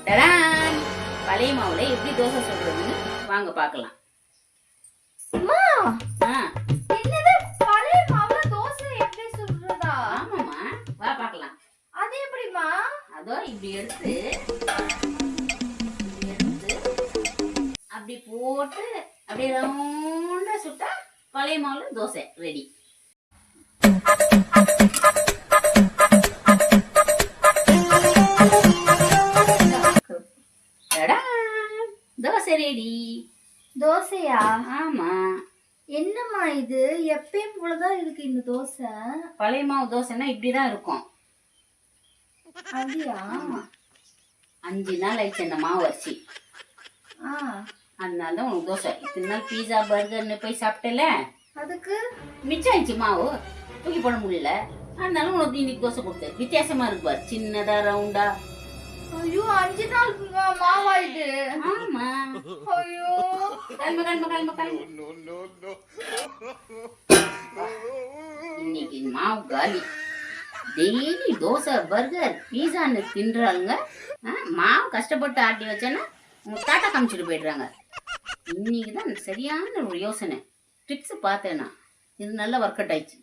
டடான்! பழைய மாவுல எப்படி தோசை சுடுறதுன்னு வாங்க பார்க்கலாம். அம்மா, ஆ, என்னது பழைய மாவுல தோசை எப்படி சுடுறதா? ஆமாம்மா, வா பார்க்கலாம். அது எப்படிமா? அதோ இப்படி எடுத்து அப்படி போட்டு அப்படியே ரவுண்டா சுட்டா பழைய மாவுல தோசை ரெடி. டடான்! தோசை ரெடி. தோசையா? ஆமா, என்னம்மா இது? எப்பயும் போலதான் இருக்கு இந்த தோசை. பழைய மாவு தோசைன்னா இப்படிதான் இருக்கும். அப்படியா? 5 நாள் ஆயிடுச்சு அந்த மாவு அரிசி. ஆ, அதனால தான் உனக்கு தோசை. இத்தனை நாள் பீஸா பர்கர்னு போய் சாப்பிட்டல, அதுக்கு மிச்சம் ஆயிடுச்சு மாவு, தூக்கி போட முடியல. அதனால உனக்கு இன்னைக்கு தோசை கொடுத்தேன். வித்தியாசமா இருக்கு பாரு, சின்னதா ரவுண்டா. ஐயோ 5 நாள் மாவா இது? ஆமா, ஐயோ, கிளம்பு. இன்னைக்கு மாவு காலி. டெய்லி தோசை பர்கர் பீஸான்னு தின்றாங்க. மாவு கஷ்டப்பட்டு ஆட்டி வச்சேன்னா உங்க தாத்தா காமிச்சிட்டு போயிடுறாங்க. இன்னைக்கு தான் சரியான ஒரு யோசனை டிப்ஸ் பார்த்தேன்னா இது நல்லா ஒர்க் அவுட் ஆயிடுச்சு.